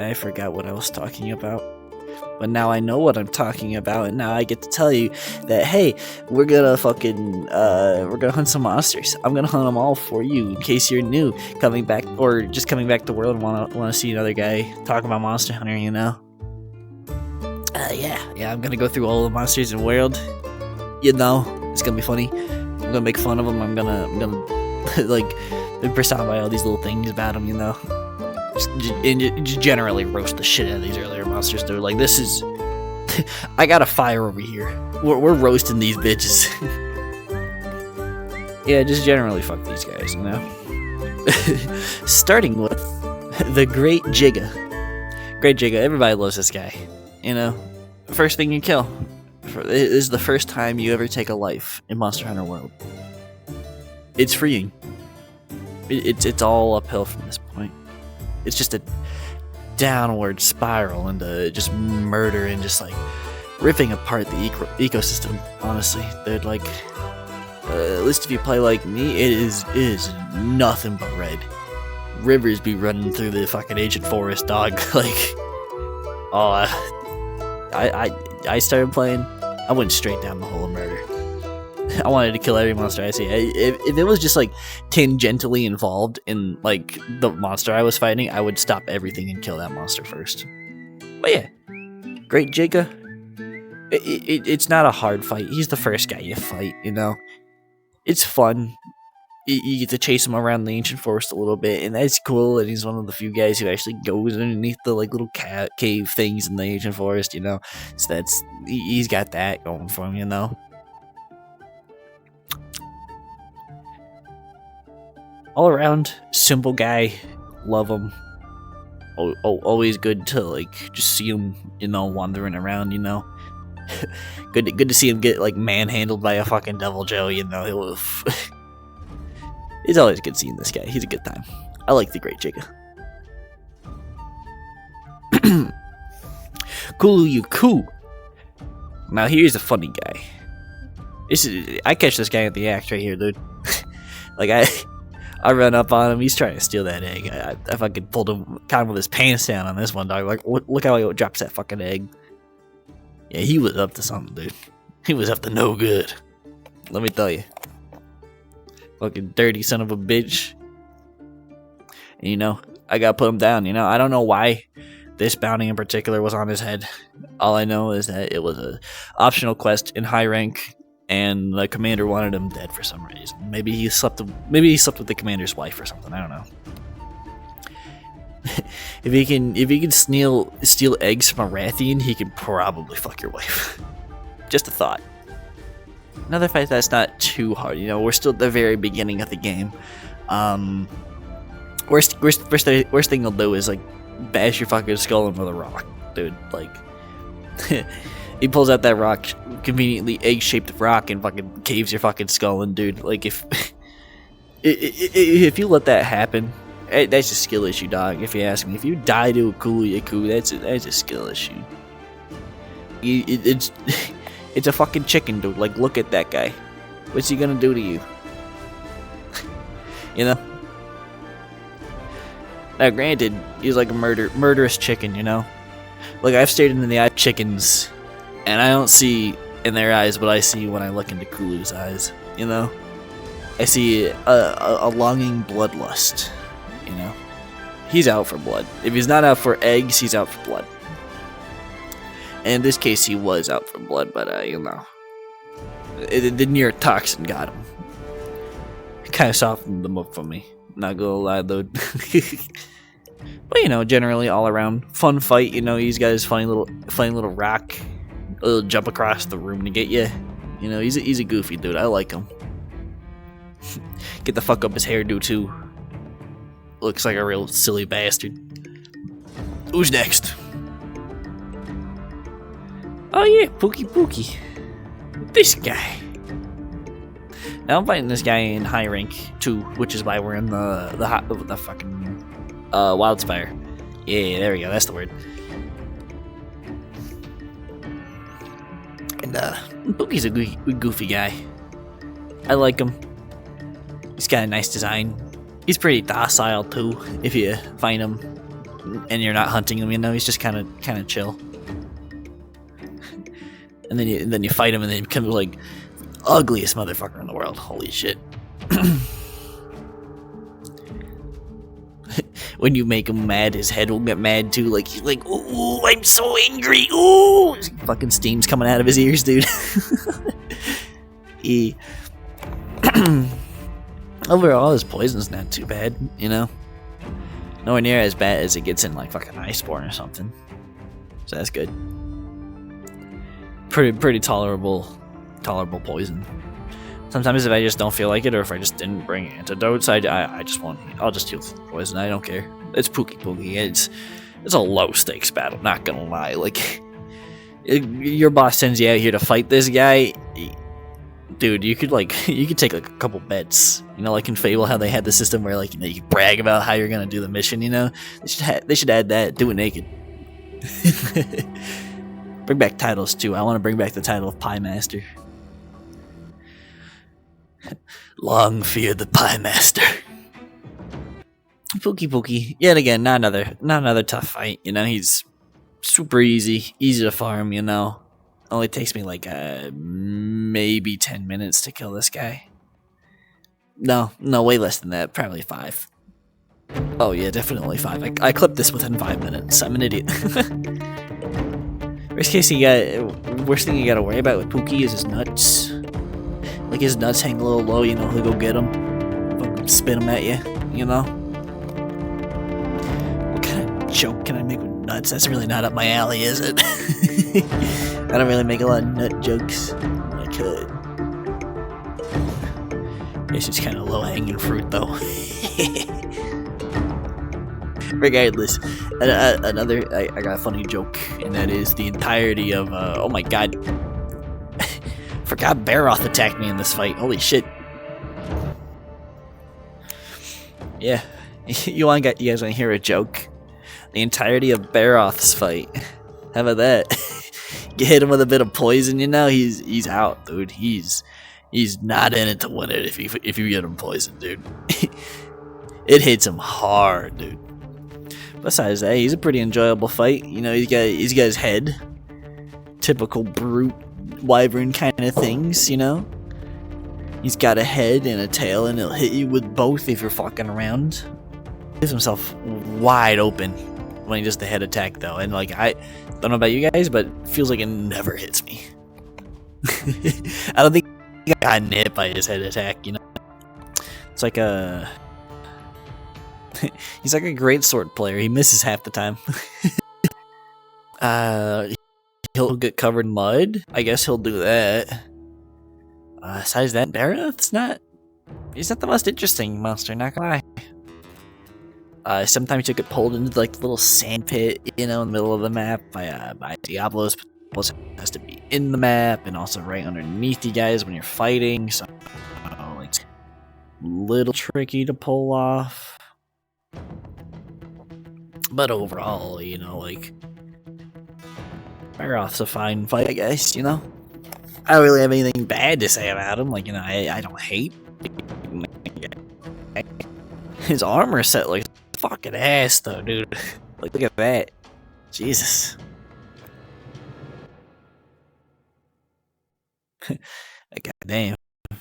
I forgot what I was talking about. But now I know what I'm talking about, and now I get to tell you that, hey, we're gonna hunt some monsters. I'm gonna hunt them all for you, in case you're new, coming back to the world and wanna see another guy talk about Monster Hunter, you know? Yeah, I'm gonna go through all the monsters in the world. You know, it's gonna be funny. I'm gonna make fun of them. I'm gonna like personify all these little things about them, you know? Just generally roast the shit out of these earlier monsters, dude. Like, this is... I got a fire over here. We're roasting these bitches. Yeah, just generally fuck these guys, you know? Starting with the Great Giga. Great Giga, everybody loves this guy. You know? First thing you kill. This is the first time you ever take a life in Monster Hunter World. It's freeing. It's all uphill from this point. It's just a downward spiral into just murder and just like ripping apart the ecosystem. Honestly, dude, like at least if you play like me, it is nothing but red. Rivers be running through the fucking ancient forest, dog. Like, I started playing. I went straight down the hole of murder. I wanted to kill every monster I see. If it was just like tangentially involved in like the monster I was fighting, I would stop everything and kill that monster first. But yeah, Great Giga. It's not a hard fight. He's the first guy you fight, you know. It's fun. You get to chase him around the ancient forest a little bit, and that's cool. And he's one of the few guys who actually goes underneath the like little cave things in the ancient forest, you know. So he's got that going for him, you know. All around, simple guy, love him. Always good to like just see him, you know, wandering around, you know. good to see him get like manhandled by a fucking Devil Joe, you know. It's always good seeing this guy. He's a good time. I like the Great Giga. Cool. Now here's a funny guy. I catch this guy at the act right here, dude. Like I run up on him. He's trying to steal that egg. I fucking pulled him, caught him with his pants down on this one, dog. Like, look how he drops that fucking egg. Yeah, he was up to something, dude. He was up to no good. Let me tell you. Fucking dirty son of a bitch. And, you know, I gotta put him down, you know. I don't know why this bounty in particular was on his head. All I know is that it was a optional quest in high rank, and the commander wanted him dead for some reason. Maybe he slept with the commander's wife or something. I don't know. If he can steal eggs from a Rathian, he can probably fuck your wife. Just a thought. Another fight that's not too hard. You know, we're still at the very beginning of the game. Worst thing he'll do is like bash your fucking skull in with a rock, dude. Like. He pulls out that rock, conveniently egg-shaped rock, and fucking caves your fucking skull in, dude. Like, if you let that happen, that's a skill issue, dog, if you ask me. If you die to a Yaku, that's a skill issue. It's a fucking chicken, dude. Like, look at that guy. What's he gonna do to you? You know? Now, granted, he's like a murderous chicken, you know? Like, I've stared into the eye of chickens, and I don't see in their eyes what I see when I look into Kulu's eyes, you know? I see a longing bloodlust, you know? He's out for blood. If he's not out for eggs, he's out for blood. And in this case, he was out for blood, but, you know. The near toxin got him. It kind of softened them up for me. Not gonna lie, though. But, you know, generally all around fun fight. You know, he's got his funny little rock, a little jump across the room to get you. You know, he's a goofy dude. I like him. Get the fuck up his hairdo too. Looks like a real silly bastard. Who's next? Oh yeah, Pookie. This guy. Now I'm fighting this guy in high rank too, which is why we're in the fucking Wildspire. Yeah, there we go. That's the word. And Pookie's a goofy guy. I like him. He's got a nice design. He's pretty docile too, if you find him. and you're not hunting him, you know, he's just kind of chill. And then you fight him, and then he becomes like ugliest motherfucker in the world. Holy shit. When you make him mad, his head will get mad too. Like he's like, ooh, I'm so angry. Ooh, fucking steam's coming out of his ears, dude. Overall, his poison's not too bad, you know. Nowhere near as bad as it gets in like fucking Iceborne or something. So that's good. Pretty tolerable poison. Sometimes if I just don't feel like it, or if I just didn't bring antidotes, I'll just heal poison. I don't care. It's pookie. It's a low stakes battle. Not gonna lie. Like your boss sends you out here to fight this guy, dude. You could take like a couple bets. You know, like in Fable, how they had the system where like, you know, you could brag about how you're gonna do the mission. You know, they should add that. Do it naked. Bring back titles too. I want to bring back the title of Pie Master. Long fear the Pie Master. Pookie. Yet again, not another tough fight. You know, he's super easy to farm. You know, only takes me like maybe 10 minutes to kill this guy. No, way less than that. Probably 5. Oh yeah, definitely 5. I clipped this within 5 minutes. I'm an idiot. Worst thing you gotta worry about with Pookie is his nuts. Like his nuts hang a little low, you know, he'll go get them, fucking spin them at you, you know. What kind of joke can I make with nuts? That's really not up my alley, is it? I don't really make a lot of nut jokes. I could. It's just kind of low-hanging fruit, though. Regardless, I got a funny joke, and that is the entirety of, oh my god. Forgot Baroth attacked me in this fight. Holy shit. Yeah. You guys want to hear a joke? The entirety of Baroth's fight. How about that? You hit him with a bit of poison, you know, he's out, dude. He's not in it to win it if you get him poisoned, dude. It hits him hard, dude. Besides that, he's a pretty enjoyable fight. You know, he's got his head. Typical brute wyvern kind of things, you know. He's got a head and a tail, and he'll hit you with both if you're fucking around. Gives himself wide open when he does the head attack, though. And like, I don't know about you guys, but it feels like it never hits me. I don't think I got hit by his head attack, you know. It's like a he's like a great sword player. He misses half the time. He'll get covered in mud. I guess he'll do that. Besides that, Baroth's he's not the most interesting monster, not gonna lie. Sometimes you get pulled into like the little sand pit, you know, in the middle of the map by Diablos. It has to be in the map and also right underneath you guys when you're fighting. So it's a little tricky to pull off. But overall, you know, like, Baroth's a fine fight, I guess, you know? I don't really have anything bad to say about him. Like, you know, I don't hate his armor set like fucking ass, though, dude. Like, look at that. Jesus. God damn. I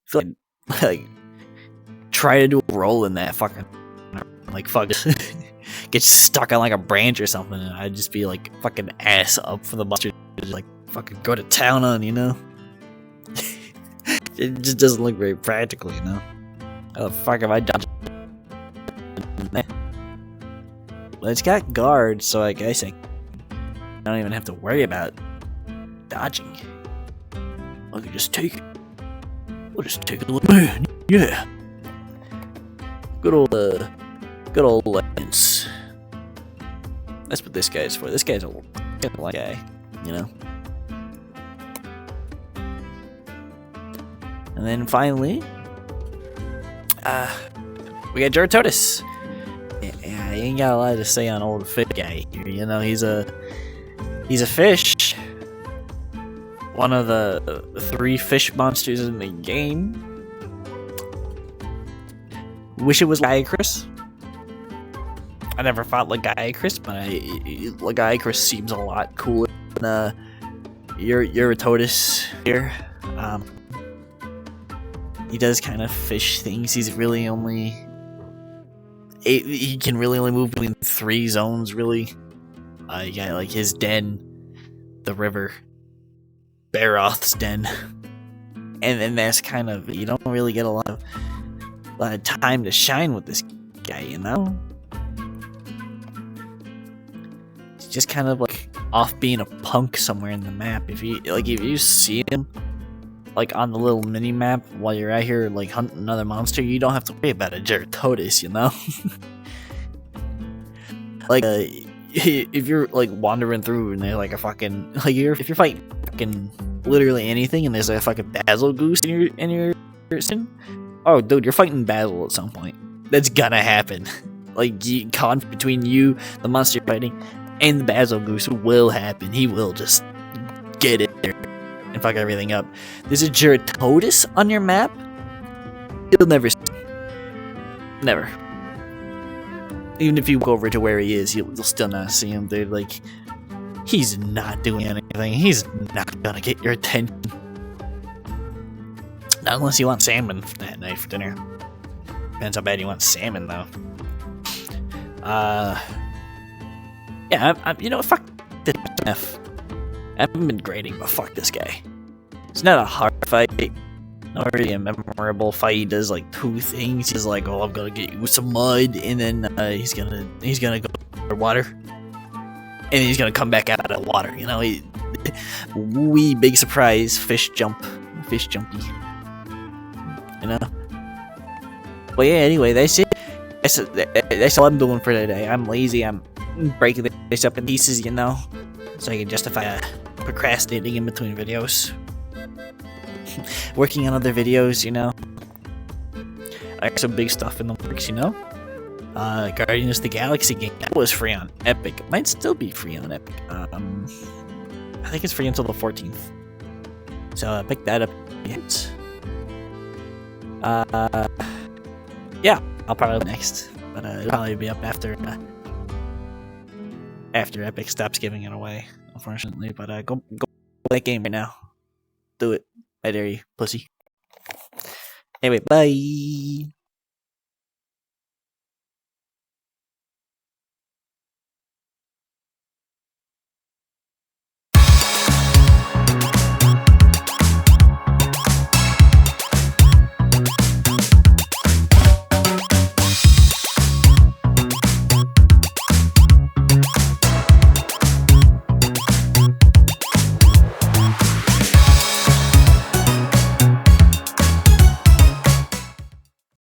feel like try to do a roll in that fucking, like, fuck, get stuck on like a branch or something, and I'd just be like fucking ass up for the monster to like fucking go to town on, you know. It just doesn't look very practical, you know. How the fuck have I dodged? Well, it's got guards, so I guess I don't even have to worry about dodging. I can just take it. We'll just take it to the man. Yeah. Good old Lance. That's what this guy is for. This guy's a guy, you know. And then finally, we got Jortotis. Yeah, I ain't got a lot to say on old fish guy here. You know, he's a fish. One of the 3 fish monsters in the game. Wish it was Icarus. I never fought Lagiacrus, but Lagiacrus seems a lot cooler than Eurytotus here. He does kind of fish things. He's really only he can really only move between 3 zones, really. You got like his den, the river, Baroth's den, and then that's kind of, you don't really get a lot of time to shine with this guy, you know. He's just kind of like off being a punk somewhere in the map. If you see him like on the little mini map while you're out here like hunting another monster, you don't have to worry about a Geratotus, you know. Like if you're like wandering through and there's like a fucking like if you're fighting fucking literally anything and there's like a fucking Basil Goose in your person, oh dude, you're fighting Basil at some point. That's gonna happen. Like conflict between you, the monster you're fighting, and the Basil Goose will happen. He will just get it there and fuck everything up. There's a Geratotus on your map, you'll never see. Never. Even if you go over to where he is, you'll still not see him, dude. Like, he's not doing anything. He's not gonna get your attention. Not unless you want salmon that night for dinner. Depends how bad you want salmon, though. Yeah, you know, fuck this F. I haven't been grading, but fuck this guy. It's not a hard fight. Not really a memorable fight. He does like 2 things. He's like, "Oh, I'm gonna get you with some mud," and then he's gonna go for water, and then he's gonna come back out of the water. You know, wee big surprise, fish jumpy. You know. But yeah, anyway, that's it. That's all I'm doing for today. I'm lazy. I'm breaking this up in pieces, you know, so I can justify procrastinating in between videos. Working on other videos, you know. I got some big stuff in the works, you know. Guardians of the Galaxy game, that was free on Epic. It might still be free on Epic. I think it's free until the 14th. So pick that up. Yeah, I'll probably next, but it'll probably be up after Epic stops giving it away, unfortunately. But go play that game right now. Do it. I dare you, pussy. Anyway, bye.